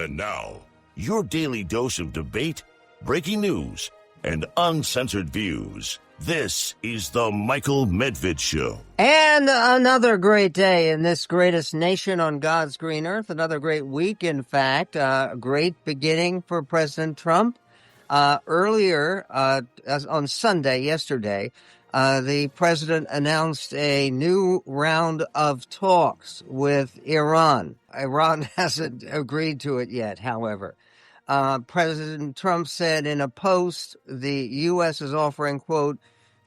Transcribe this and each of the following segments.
And now, your daily dose of debate, breaking news, and uncensored views. This is the Michael Medved Show. And another great day in this greatest nation on God's green earth. Another great week, in fact. A great beginning for President Trump. Earlier, on Sunday, yesterday, the president announced a new round of talks with Iran. Iran hasn't agreed to it yet, however. President Trump said in a post, the U.S. is offering, quote,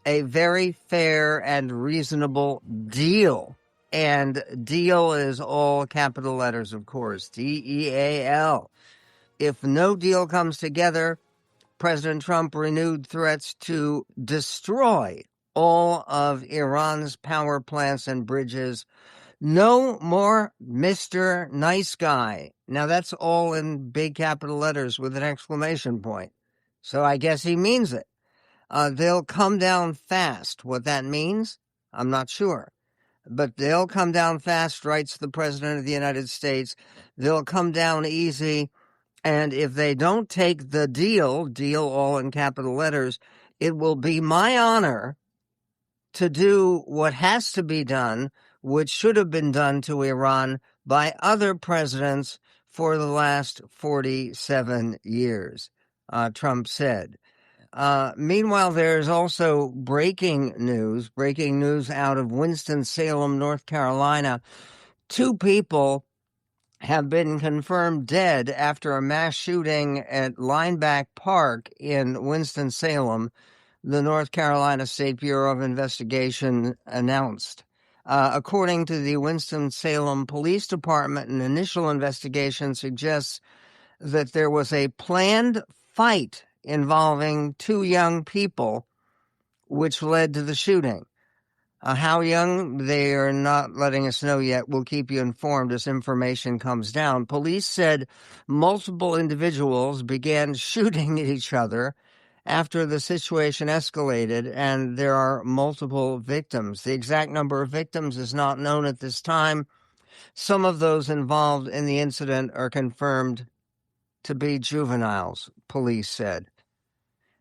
a very fair and reasonable deal. And deal is all capital letters, of course, D-E-A-L. If no deal comes together, President Trump renewed threats to destroy all of Iran's power plants and bridges. No more Mr. Nice Guy. Now, that's all in big capital letters with an exclamation point. So I guess he means it. They'll come down fast. What that means, I'm not sure. But they'll come down fast, writes the President of the United States. They'll come down easy. And if they don't take the deal all in capital letters, it will be my honor to do what has to be done, which should have been done to Iran by other presidents for the last 47 years, Trump said. Meanwhile, there's also breaking news out of Winston-Salem, North Carolina. 2 people have been confirmed dead after a mass shooting at Lineback Park in Winston-Salem, the North Carolina State Bureau of Investigation announced. According to the Winston-Salem Police Department, an initial investigation suggests that there was a planned fight involving 2 young people, which led to the shooting. How young, they are not letting us know yet. We'll keep you informed as information comes down. Police said multiple individuals began shooting at each other after the situation escalated, and there are multiple victims. The exact number of victims is not known at this time. Some of those involved in the incident are confirmed to be juveniles, police said.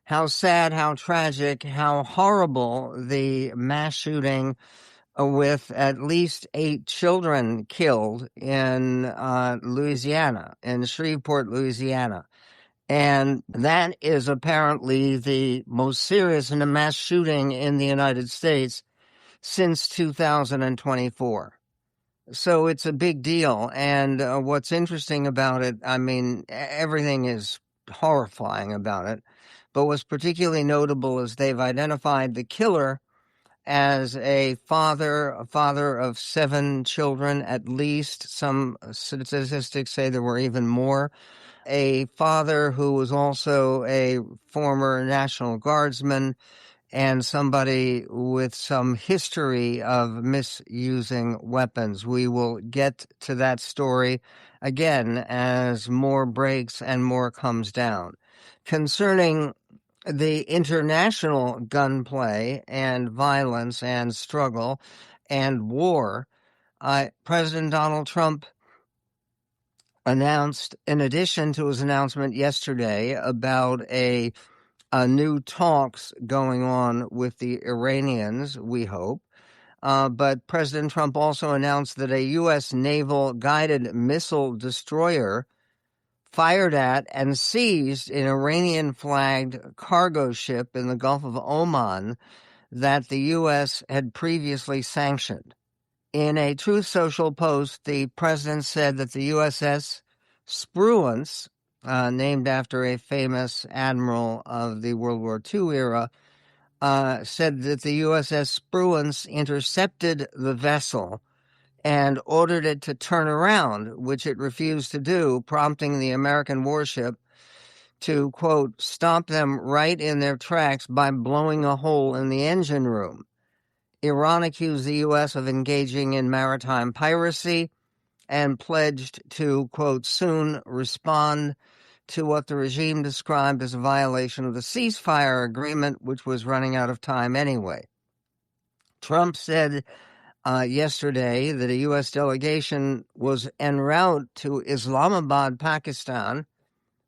How sad, how tragic, how horrible the mass shooting with at least 8 children killed in Louisiana, in Shreveport, Louisiana. And that is apparently the most serious mass shooting in the United States since 2024. So it's a big deal. And what's interesting about it, I mean, everything is horrifying about it. But what's particularly notable is they've identified the killer as a father of 7 children, at least. Some statistics say there were even more. A father who was also a former National Guardsman and somebody with some history of misusing weapons. We will get to that story again as more breaks and more comes down. Concerning the international gunplay and violence and struggle and war, President Donald Trump announced, in addition to his announcement yesterday about a new talks going on with the Iranians, we hope, but President Trump also announced that a U.S. naval guided missile destroyer fired at and seized an Iranian-flagged cargo ship in the Gulf of Oman that the U.S. had previously sanctioned. In a Truth Social post, the president said that the USS Spruance, named after a famous admiral of the World War II era, said that the USS Spruance intercepted the vessel and ordered it to turn around, which it refused to do, prompting the American warship to, quote, stop them right in their tracks by blowing a hole in the engine room. Iran accused the U.S. of engaging in maritime piracy and pledged to, quote, soon respond to what the regime described as a violation of the ceasefire agreement, which was running out of time anyway. Trump said yesterday that a U.S. delegation was en route to Islamabad, Pakistan,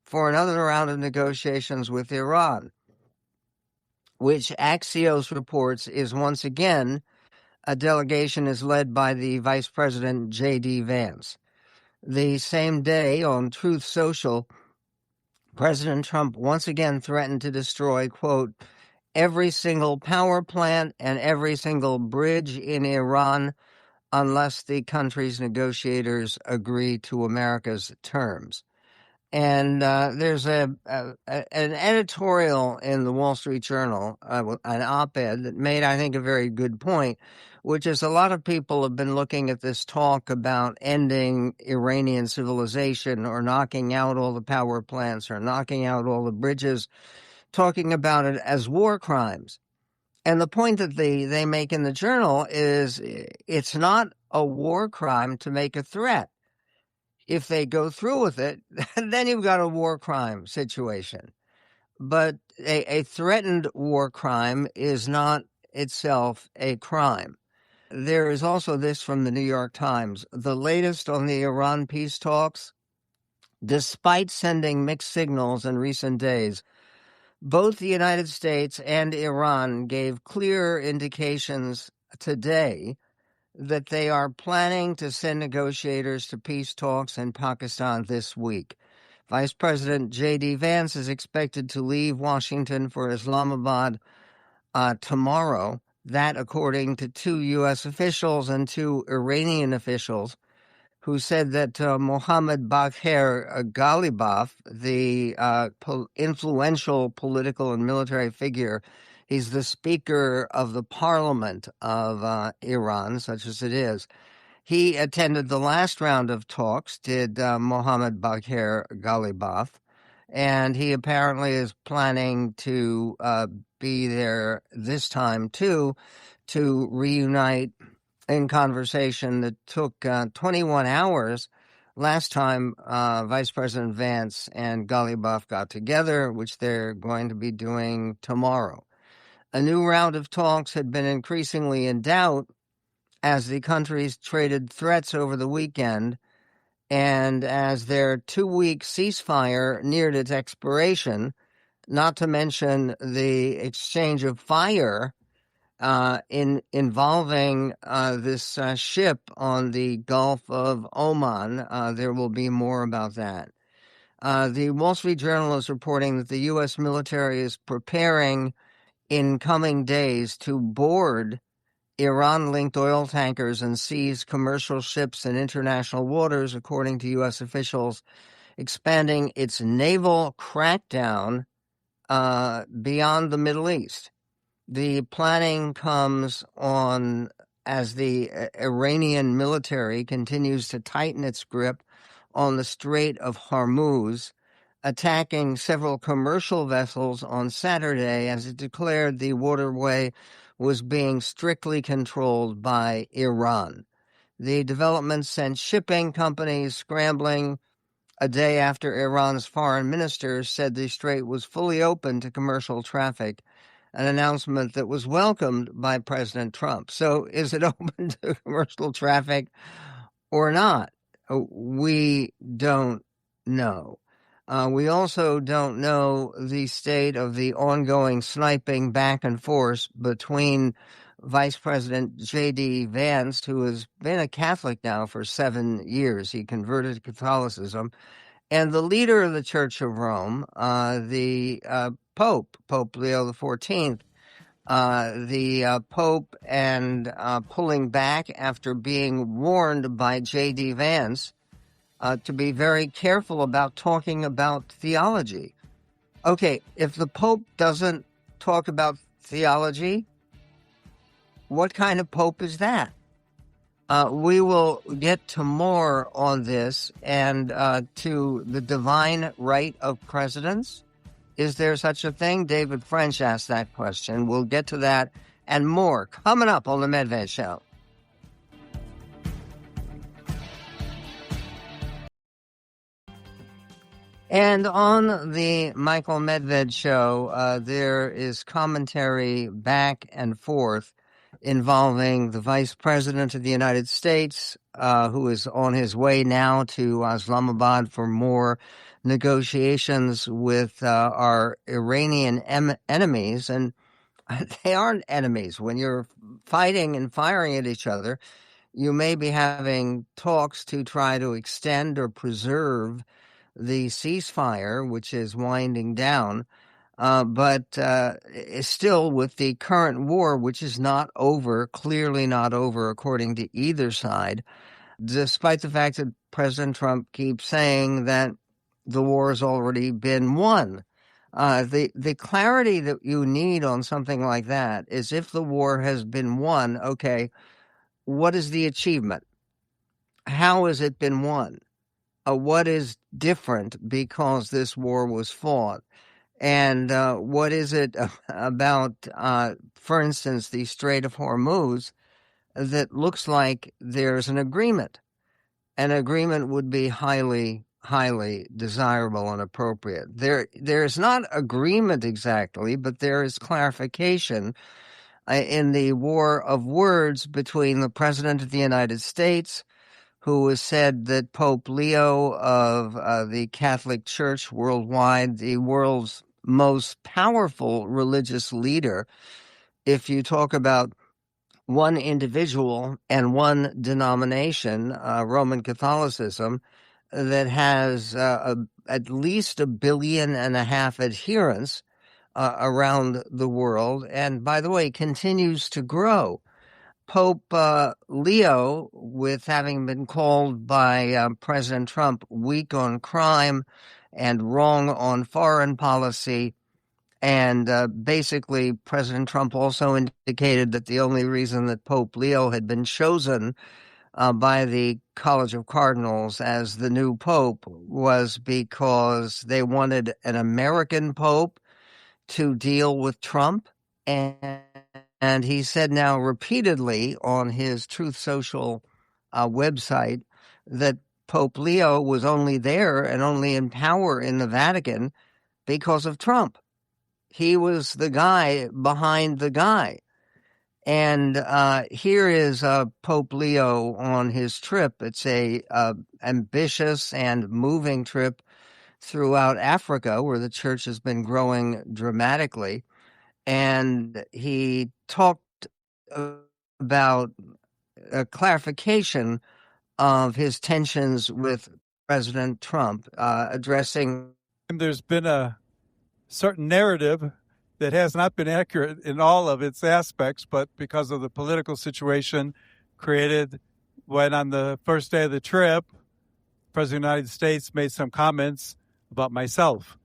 for another round of negotiations with Iran, which Axios reports is once again a delegation is led by the Vice President J.D. Vance. The same day on Truth Social, President Trump once again threatened to destroy, quote, every single power plant and every single bridge in Iran unless the country's negotiators agree to America's terms. And there's an editorial in the Wall Street Journal, an op-ed that made, I think, a very good point, which is a lot of people have been looking at this talk about ending Iranian civilization or knocking out all the power plants or knocking out all the bridges, talking about it as war crimes. And the point that they make in the journal is it's not a war crime to make a threat. If they go through with it, then you've got a war crime situation. But a threatened war crime is not itself a crime. There is also this from the New York Times. The latest on the Iran peace talks, despite sending mixed signals in recent days, both the United States and Iran gave clear indications today that they are planning to send negotiators to peace talks in Pakistan this week. Vice President J.D. Vance is expected to leave Washington for Islamabad tomorrow. That, according to 2 U.S. officials and 2 Iranian officials, who said that Mohammad Bagher Ghalibaf, the influential political and military figure, he's the Speaker of the Parliament of Iran, such as it is. He attended the last round of talks, did Mohammad Bagher Ghalibaf, and he apparently is planning to be there this time, too, to reunite in conversation that took 21 hours last time Vice President Vance and Ghalibaf got together, which they're going to be doing tomorrow. A new round of talks had been increasingly in doubt as the countries traded threats over the weekend and as their 2-week ceasefire neared its expiration, not to mention the exchange of fire involving this ship on the Gulf of Oman. There will be more about that. The Wall Street Journal is reporting that the U.S. military is preparing in coming days to board Iran-linked oil tankers and seize commercial ships in international waters, according to U.S. officials, expanding its naval crackdown beyond the Middle East. The planning comes on as the Iranian military continues to tighten its grip on the Strait of Hormuz, attacking several commercial vessels on Saturday as it declared the waterway was being strictly controlled by Iran. The development sent shipping companies scrambling a day after Iran's foreign minister said the strait was fully open to commercial traffic, an announcement that was welcomed by President Trump. So is it open to commercial traffic or not? We don't know. We also don't know the state of the ongoing sniping back and forth between Vice President J.D. Vance, who has been a Catholic now for 7 years. He converted to Catholicism. And the leader of the Church of Rome, the Pope Leo XIV, the Pope, and pulling back after being warned by J.D. Vance to be very careful about talking about theology. Okay, if the Pope doesn't talk about theology, what kind of Pope is that? We will get to more on this and to the divine right of presidents. Is there such a thing? David French asked that question. We'll get to that and more coming up on The Medved Show. And on the Michael Medved Show, there is commentary back and forth. involving the Vice President of the United States, who is on his way now to Islamabad for more negotiations with our Iranian enemies. And they aren't enemies. When you're fighting and firing at each other, you may be having talks to try to extend or preserve the ceasefire, which is winding down. But still, with the current war, which is not over, clearly not over according to either side, despite the fact that President Trump keeps saying that the war has already been won. The clarity that you need on something like that is, if the war has been won, okay, what is the achievement? How has it been won? What is different because this war was fought? And what is it about, for instance, the Strait of Hormuz, that looks like there's an agreement? An agreement would be highly, highly desirable and appropriate. There's not agreement exactly, but there is clarification in the war of words between the President of the United States, who has said that Pope Leo of the Catholic Church worldwide, the world's most powerful religious leader, if you talk about one individual and one denomination, Roman Catholicism, that has at least 1.5 billion adherents around the world, and by the way, continues to grow. Pope Leo, with having been called by President Trump weak on crime and wrong on foreign policy, and basically President Trump also indicated that the only reason that Pope Leo had been chosen by the College of Cardinals as the new pope was because they wanted an American pope to deal with Trump. And he said now repeatedly on his Truth Social website that Pope Leo was only there and only in power in the Vatican because of Trump. He was the guy behind the guy. And here is Pope Leo on his trip. It's a ambitious and moving trip throughout Africa, where the church has been growing dramatically. And he talked about a clarification of his tensions with President Trump, addressing. There's been a certain narrative that has not been accurate in all of its aspects, but because of the political situation created when on the first day of the trip, the President of the United States made some comments about myself.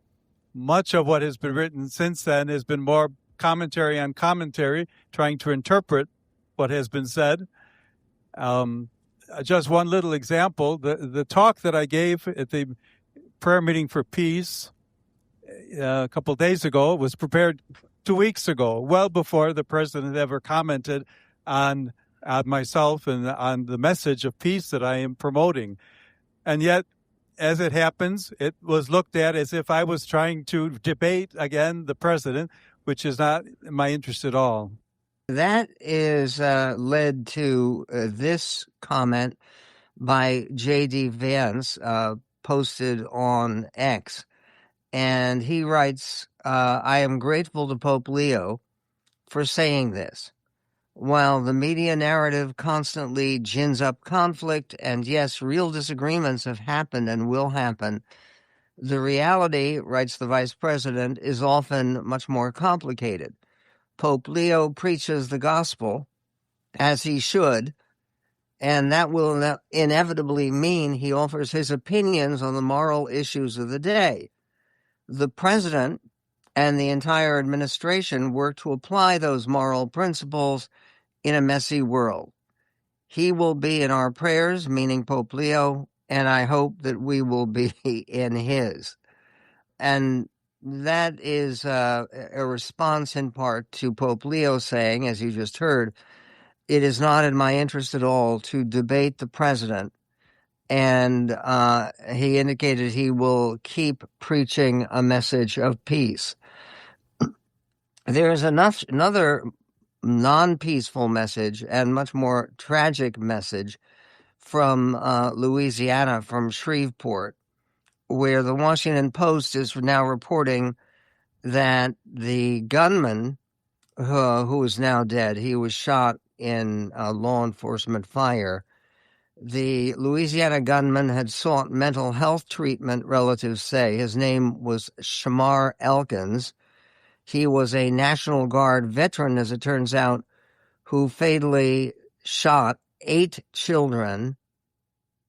Much of what has been written since then has been more commentary on commentary, trying to interpret what has been said. Just one little example, the talk that I gave at the prayer meeting for peace a couple of days ago was prepared 2 weeks ago, well before the president ever commented on myself and on the message of peace that I am promoting. And yet, as it happens, it was looked at as if I was trying to debate again the president, which is not my interest at all. That is led to this comment by J.D. Vance, posted on X. And he writes, I am grateful to Pope Leo for saying this. While the media narrative constantly gins up conflict, and yes, real disagreements have happened and will happen, the reality, writes the vice president, is often much more complicated. Pope Leo preaches the gospel, as he should, and that will inevitably mean he offers his opinions on the moral issues of the day. The president and the entire administration work to apply those moral principles in a messy world. He will be in our prayers, meaning Pope Leo, and I hope that we will be in his. And that is a response in part to Pope Leo saying, as you just heard, it is not in my interest at all to debate the president. And he indicated he will keep preaching a message of peace. There is another non-peaceful message and much more tragic message from Louisiana, from Shreveport, where the Washington Post is now reporting that the gunman, who is now dead, he was shot in law enforcement fire. The Louisiana gunman had sought mental health treatment, relatives say. His name was Shamar Elkins. He was a National Guard veteran, as it turns out, who fatally shot 8 children,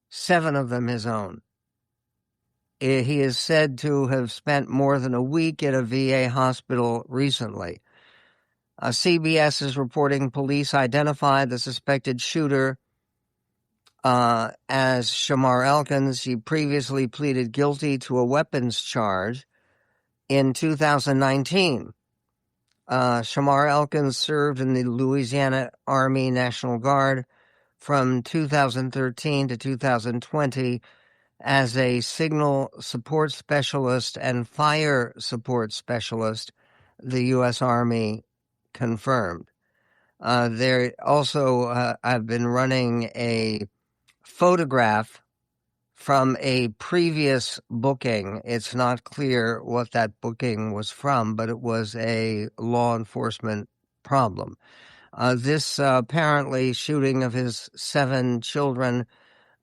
7 of them his own. He is said to have spent more than a week at a VA hospital recently. CBS is reporting police identified the suspected shooter as Shamar Elkins. He previously pleaded guilty to a weapons charge in 2019. Shamar Elkins served in the Louisiana Army National Guard from 2013 to 2020 as a signal support specialist and fire support specialist, the U.S. Army confirmed. They also have been running a photograph from a previous booking. It's not clear what that booking was from, but it was a law enforcement problem. This apparently shooting of his 7 children,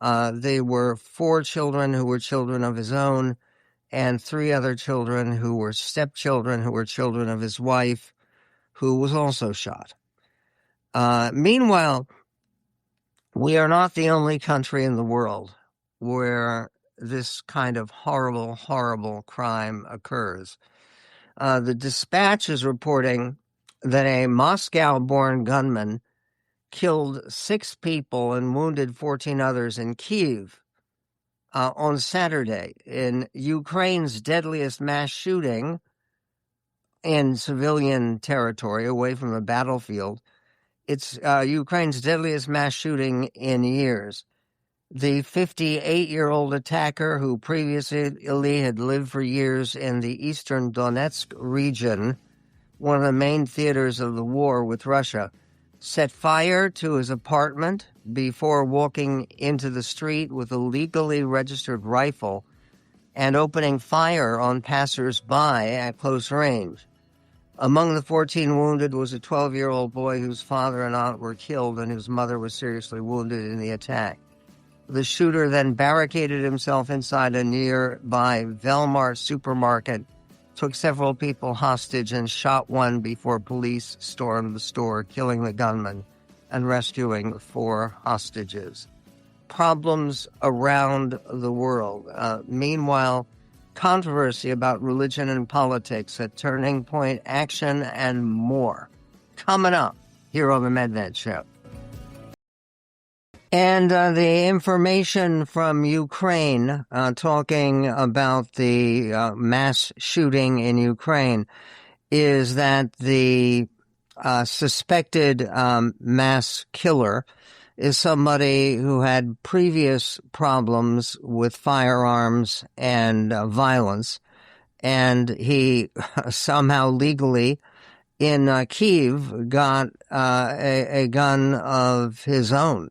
they were 4 children who were children of his own, and 3 other children who were stepchildren, who were children of his wife, who was also shot. Meanwhile, we are not the only country in the world where this kind of horrible, horrible crime occurs. The Dispatch is reporting that a Moscow-born gunman killed 6 people and wounded 14 others in Kyiv on Saturday, in Ukraine's deadliest mass shooting in civilian territory away from the battlefield. It's Ukraine's deadliest mass shooting in years. The 58-year-old attacker, who previously had lived for years in the eastern Donetsk region, one of the main theaters of the war with Russia, set fire to his apartment before walking into the street with a legally registered rifle and opening fire on passers-by at close range. Among the 14 wounded was a 12-year-old boy whose father and aunt were killed and whose mother was seriously wounded in the attack. The shooter then barricaded himself inside a nearby Velmar supermarket, took several people hostage, and shot one before police stormed the store, killing the gunman and rescuing 4 hostages. Problems around the world. Meanwhile, controversy about religion and politics at Turning Point Action and more. Coming up here on the MedVed Show. And the information from Ukraine, talking about the mass shooting in Ukraine, is that the suspected mass killer is somebody who had previous problems with firearms and violence, and he somehow legally in Kyiv got a gun of his own.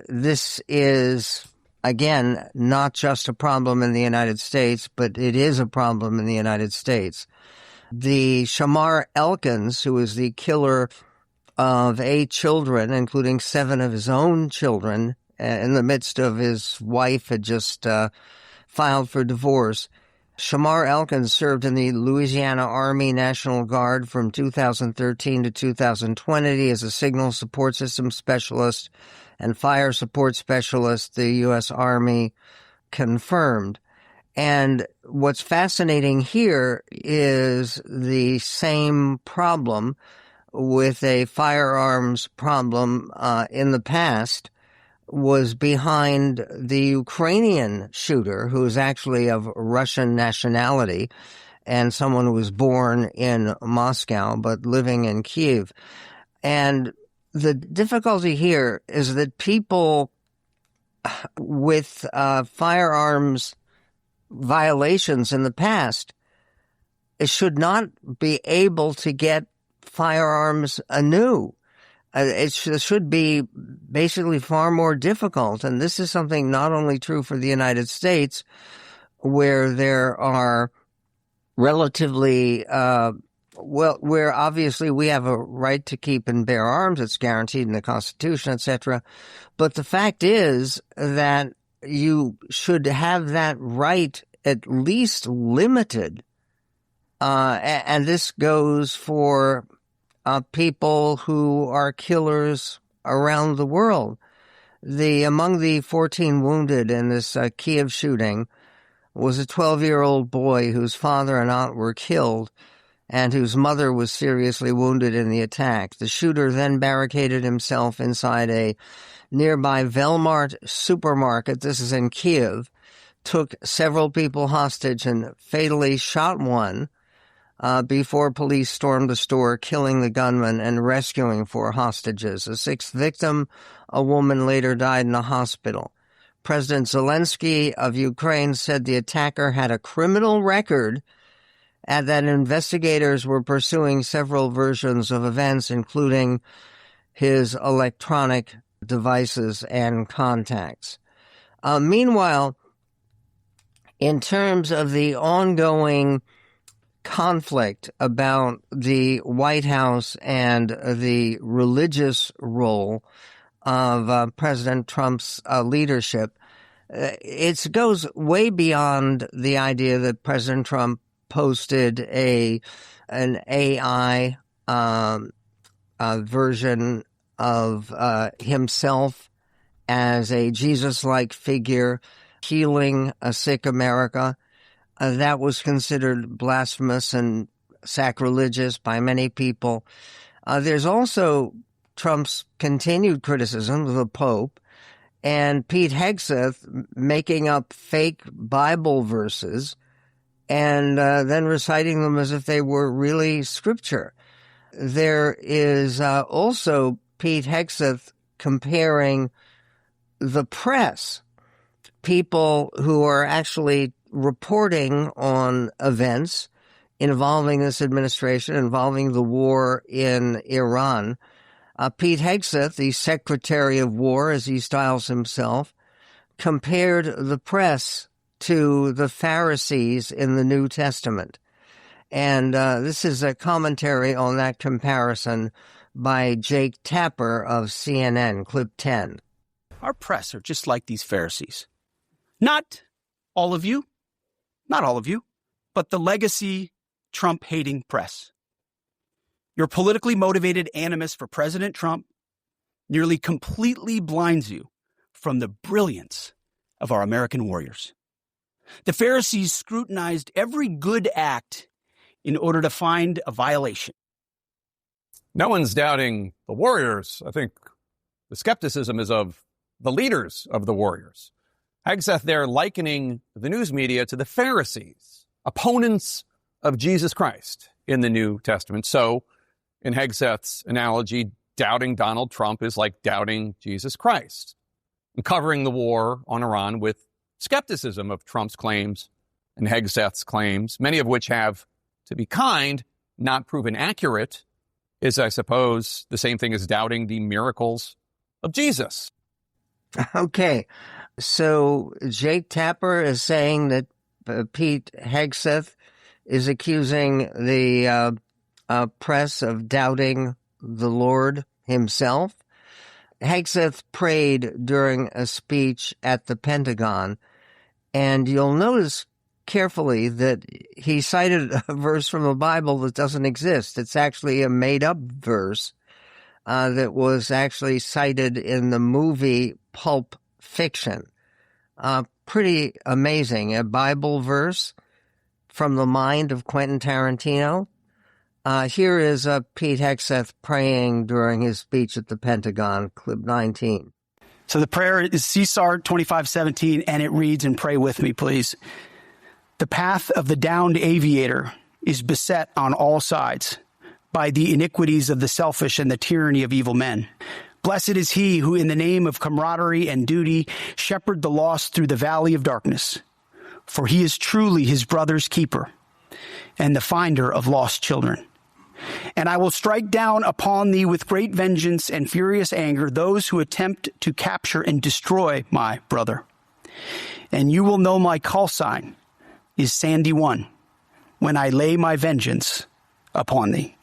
This is, again, not just a problem in the United States, but it is a problem in the United States. The Shamar Elkins, who is the killer of 8 children, including 7 of his own children, in the midst of his wife had just filed for divorce. Shamar Elkins served in the Louisiana Army National Guard from 2013 to 2020 as a signal support system specialist and fire support specialist, the U.S. Army confirmed. And what's fascinating here is the same problem with a firearms problem in the past was behind the Ukrainian shooter, who is actually of Russian nationality and someone who was born in Moscow but living in Kyiv. And the difficulty here is that people with firearms violations in the past should not be able to get firearms anew. It should be basically far more difficult. And this is something not only true for the United States, where there are relatively, where obviously we have a right to keep and bear arms. It's guaranteed in the Constitution, etc. But the fact is that you should have that right at least limited. And this goes for people who are killers around the world. Among the 14 wounded in this Kiev shooting was a 12-year-old boy whose father and aunt were killed and whose mother was seriously wounded in the attack. The shooter then barricaded himself inside a nearby Velmart supermarket, this is in Kiev, took several people hostage and fatally shot one before police stormed the store, killing the gunman and rescuing 4 hostages. A 6th victim, a woman, later died in a hospital. President Zelensky of Ukraine said the attacker had a criminal record and that investigators were pursuing several versions of events, including his electronic devices and contacts. Meanwhile, in terms of the ongoing conflict about the White House and the religious role of President Trump's leadership, it goes way beyond the idea that President Trump posted an AI version of himself as a Jesus-like figure healing a sick America. That was considered blasphemous and sacrilegious by many people. There's also Trump's continued criticism of the Pope and Pete Hegseth making up fake Bible verses and then reciting them as if they were really scripture. There is also Pete Hegseth comparing the press, people who are actually reporting on events involving this administration, involving the war in Iran. Pete Hegseth, the Secretary of War, as he styles himself, compared the press to the Pharisees in the New Testament. And this is a commentary on that comparison by Jake Tapper of CNN, clip 10. Our press are just like these Pharisees. Not all of you, but the legacy Trump-hating press. Your politically motivated animus for President Trump nearly completely blinds you from the brilliance of our American warriors. The Pharisees scrutinized every good act in order to find a violation. No one's doubting the warriors. I think the skepticism is of the leaders of the warriors. Hegseth there likening the news media to the Pharisees, opponents of Jesus Christ in the New Testament. So, in Hegseth's analogy, doubting Donald Trump is like doubting Jesus Christ, and covering the war on Iran with skepticism of Trump's claims and Hegseth's claims, many of which have, to be kind, not proven accurate, is, I suppose, the same thing as doubting the miracles of Jesus. Okay, so Jake Tapper is saying that Pete Hegseth is accusing the press of doubting the Lord himself. Hegseth prayed during a speech at the Pentagon, and you'll notice carefully that he cited a verse from the Bible that doesn't exist. It's actually a made-up verse that was actually cited in the movie Pulp Fiction. Pretty amazing. A Bible verse from the mind of Quentin Tarantino. Here is Pete Hegseth praying during his speech at the Pentagon, clip 19. So the prayer is CSAR 2517, and it reads, and pray with me, please. The path of the downed aviator is beset on all sides by the iniquities of the selfish and the tyranny of evil men. Blessed is he who, in the name of camaraderie and duty, shepherd the lost through the valley of darkness, for he is truly his brother's keeper and the finder of lost children. And I will strike down upon thee with great vengeance and furious anger those who attempt to capture and destroy my brother. And you will know my call sign is Sandy 1 when I lay my vengeance upon thee.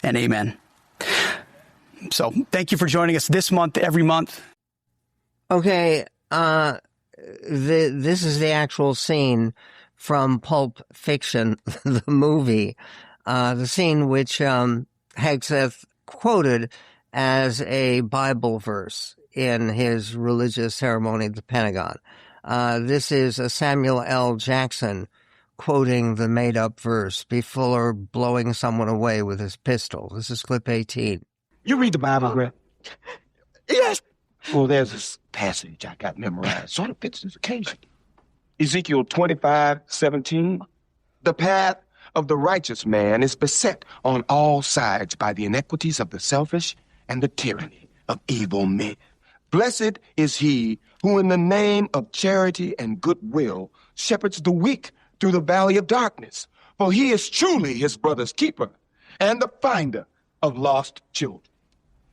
And amen. So thank you for joining us this month, every month. Okay, this is the actual scene from Pulp Fiction, the movie, the scene which Hegseth quoted as a Bible verse in his religious ceremony at the Pentagon. This is a Samuel L. Jackson quoting the made-up verse before blowing someone away with his pistol. This is clip 18. You read the Bible, Greg? Yes. Well, there's this passage I got memorized. Sort of fits this occasion. Ezekiel 25:17. The path of the righteous man is beset on all sides by the iniquities of the selfish and the tyranny of evil men. Blessed is he who in the name of charity and goodwill shepherds the weak through the valley of darkness, for he is truly his brother's keeper and the finder of lost children.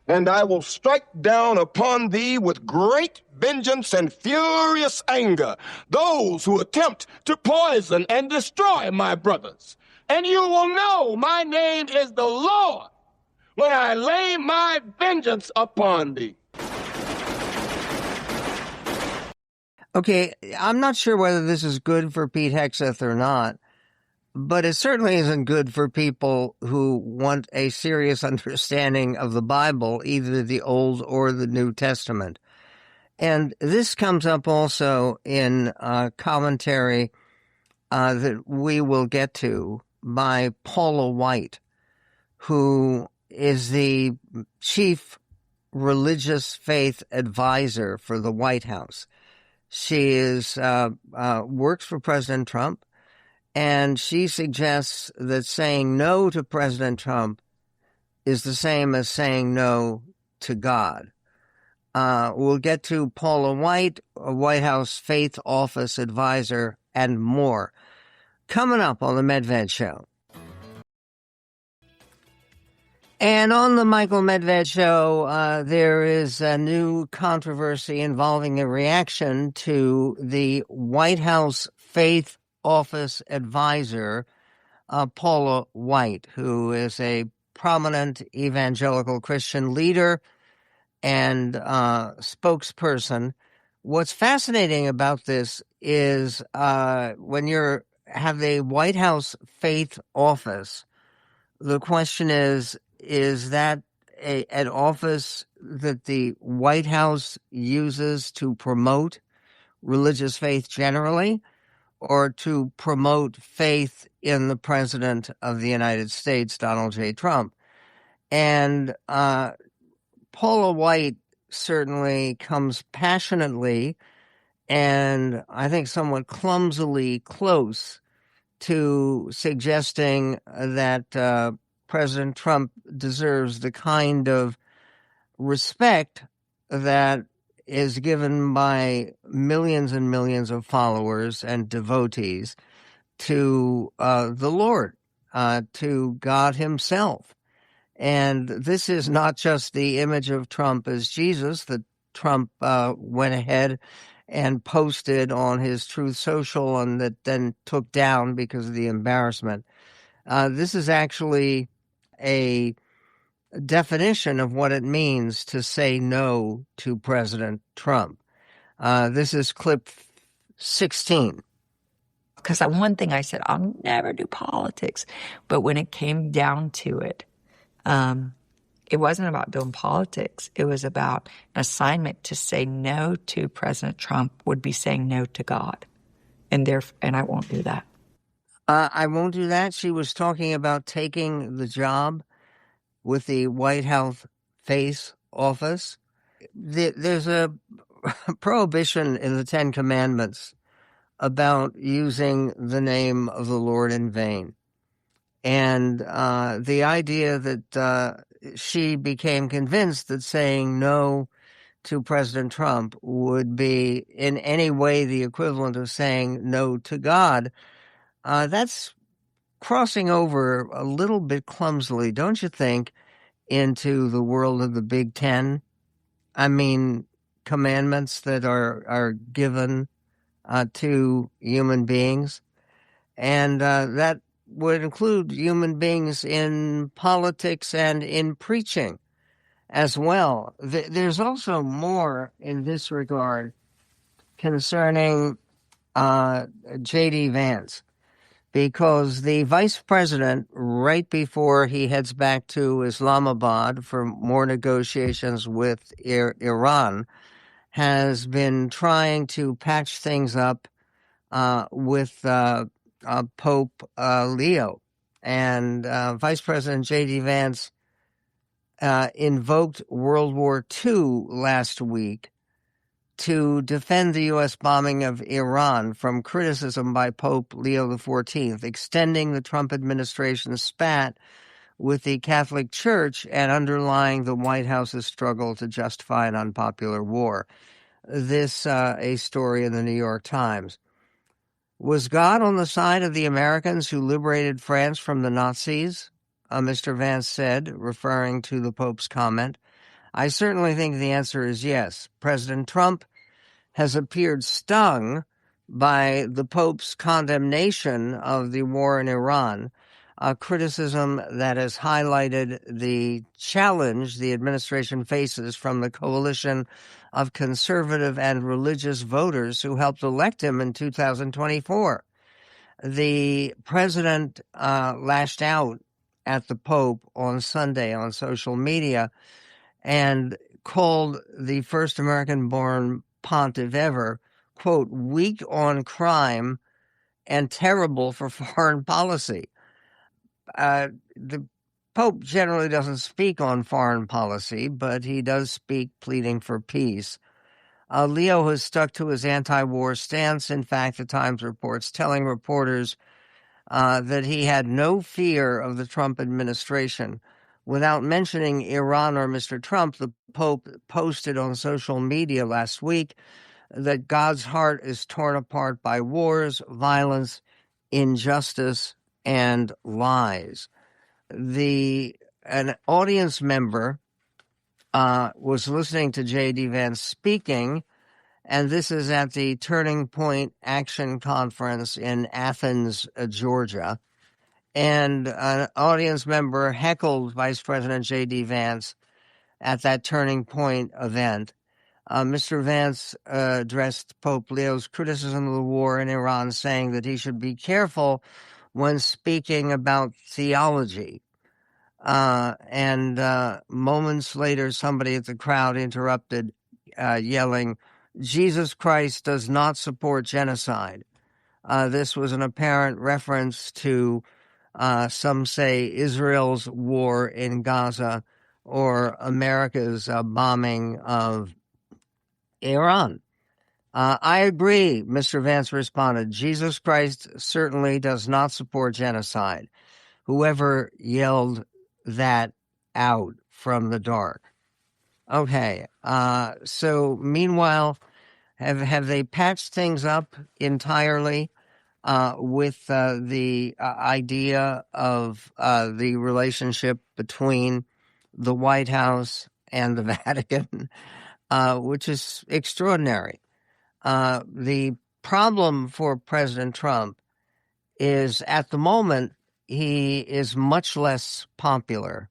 And I will strike down upon thee with great vengeance and furious anger those who attempt to poison and destroy my brothers. And you will know my name is the Lord when I lay my vengeance upon thee. Okay, I'm not sure whether this is good for Pete Hegseth or not, but it certainly isn't good for people who want a serious understanding of the Bible, either the Old or the New Testament. And this comes up also in commentary that we will get to by Paula White, who is the chief religious faith advisor for the White House. She is works for President Trump, and she suggests that saying no to President Trump is the same as saying no to God. We'll get to Paula White, a White House Faith Office advisor, and more coming up on the Medved Show. And on the Michael Medved Show, there is a new controversy involving a reaction to the White House Faith Office advisor, Paula White, who is a prominent evangelical Christian leader and spokesperson. What's fascinating about this is when you have the White House Faith Office, the question is that an office that the White House uses to promote religious faith generally, or to promote faith in the President of the United States, Donald J. Trump? And Paula White certainly comes passionately and I think somewhat clumsily close to suggesting that President Trump deserves the kind of respect that is given by millions and millions of followers and devotees to the Lord, to God himself. And this is not just the image of Trump as Jesus that Trump went ahead and posted on his Truth Social and that then took down because of the embarrassment. This is actually a definition of what it means to say no to President Trump. This is clip 16. Because one thing I said, I'll never do politics. But when it came down to it, it wasn't about doing politics. It was about an assignment to say no to President Trump would be saying no to God. And I won't do that. I won't do that. She was talking about taking the job with the White House Faith Office. There's a prohibition in the Ten Commandments about using the name of the Lord in vain. And the idea that she became convinced that saying no to President Trump would be in any way the equivalent of saying no to God, that's crossing over a little bit clumsily, don't you think, into the world of the Big Ten? I mean, commandments that are given to human beings, and that would include human beings in politics and in preaching as well. There's also more in this regard concerning J.D. Vance, because the vice president, right before he heads back to Islamabad for more negotiations with Iran, has been trying to patch things up with Pope Leo. And Vice President J.D. Vance invoked World War II last week to defend the U.S. bombing of Iran from criticism by Pope Leo XIV, extending the Trump administration's spat with the Catholic Church and underlying the White House's struggle to justify an unpopular war. This, a story in the New York Times. Was God on the side of the Americans who liberated France from the Nazis? Mr. Vance said, referring to the Pope's comment. I certainly think the answer is yes. President Trump has appeared stung by the Pope's condemnation of the war in Iran, a criticism that has highlighted the challenge the administration faces from the coalition of conservative and religious voters who helped elect him in 2024. The president lashed out at the Pope on Sunday on social media and called the first American-born pontiff ever, quote, weak on crime and terrible for foreign policy. The Pope generally doesn't speak on foreign policy, but he does speak pleading for peace. Leo has stuck to his anti-war stance. In fact, the Times reports telling reporters that he had no fear of the Trump administration. Without mentioning Iran or Mr. Trump, the Pope posted on social media last week that God's heart is torn apart by wars, violence, injustice, and lies. An audience member was listening to J.D. Vance speaking, and this is at the Turning Point Action Conference in Athens, Georgia. And an audience member heckled Vice President J.D. Vance at that Turning Point event. Mr. Vance addressed Pope Leo's criticism of the war in Iran, saying that he should be careful when speaking about theology. And moments later, somebody at the crowd interrupted, yelling, Jesus Christ does not support genocide. This was an apparent reference to some say Israel's war in Gaza or America's bombing of Iran. I agree, Mr. Vance responded. Jesus Christ certainly does not support genocide. Whoever yelled that out from the dark. Okay, so meanwhile, have they patched things up entirely? With the idea of the relationship between the White House and the Vatican, which is extraordinary. The problem for President Trump is, at the moment, he is much less popular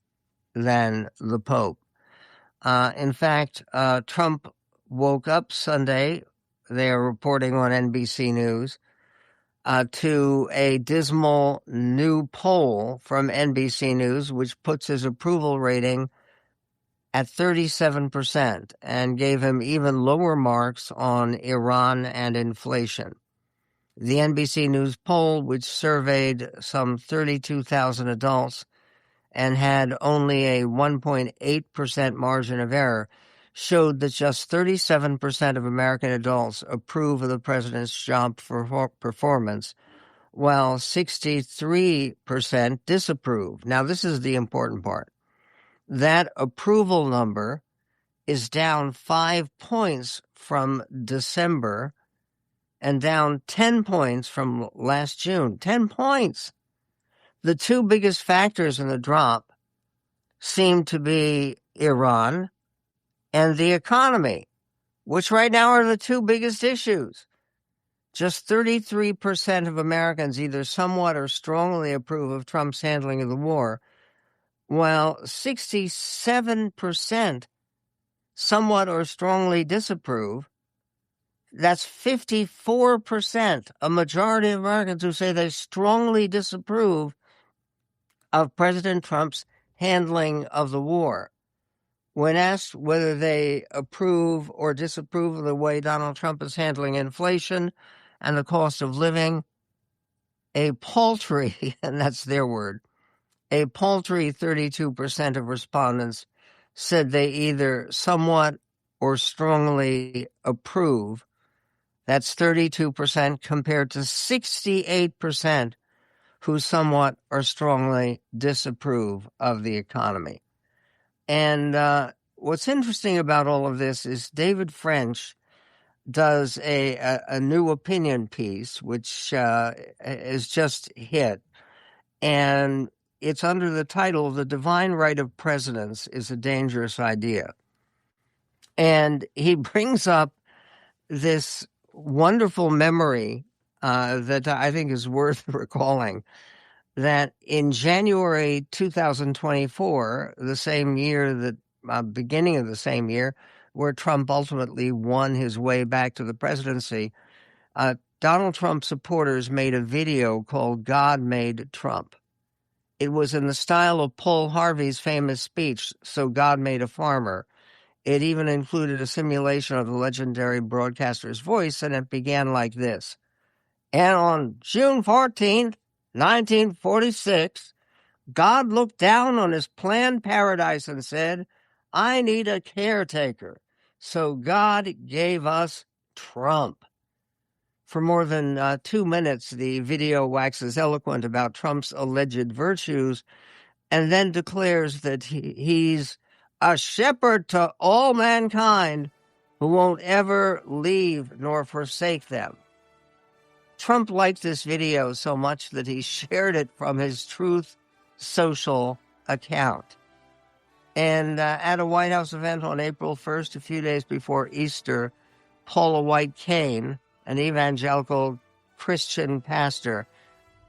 than the Pope. In fact, Trump woke up Sunday, they are reporting on NBC News, to a dismal new poll from NBC News, which puts his approval rating at 37% and gave him even lower marks on Iran and inflation. The NBC News poll, which surveyed some 32,000 adults and had only a 1.8% margin of error, showed that just 37% of American adults approve of the president's job performance, while 63% disapprove. Now, this is the important part. That approval number is down 5 points from December and down 10 points from last June. 10 points. The two biggest factors in the drop seem to be Iran and the economy, which right now are the two biggest issues. Just 33% of Americans either somewhat or strongly approve of Trump's handling of the war, while 67% somewhat or strongly disapprove. That's 54%, a majority of Americans who say they strongly disapprove of President Trump's handling of the war. When asked whether they approve or disapprove of the way Donald Trump is handling inflation and the cost of living, a paltry, and that's their word, a paltry 32% of respondents said they either somewhat or strongly approve. That's 32% compared to 68% who somewhat or strongly disapprove of the economy. And what's interesting about all of this is David French does a new opinion piece, which is just hit. And it's under the title, The Divine Right of Presidents is a Dangerous Idea. And he brings up this wonderful memory that I think is worth recalling, that in January 2024, the same year that, beginning of the same year, where Trump ultimately won his way back to the presidency, Donald Trump supporters made a video called God Made Trump. It was in the style of Paul Harvey's famous speech, So God Made a Farmer. It even included a simulation of the legendary broadcaster's voice, and it began like this. And on June 14th, 1946, God looked down on his planned paradise and said, I need a caretaker. So God gave us Trump. For more than 2 minutes, the video waxes eloquent about Trump's alleged virtues and then declares that he's a shepherd to all mankind who won't ever leave nor forsake them. Trump liked this video so much that he shared it from his Truth Social account. And at a White House event on April 1st, a few days before Easter, Paula White Cain, an evangelical Christian pastor,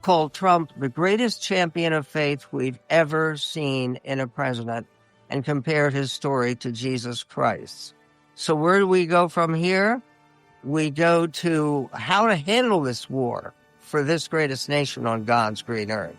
called Trump the greatest champion of faith we've ever seen in a president and compared his story to Jesus Christ. So where do we go from here? We go to how to handle this war for this greatest nation on God's green earth.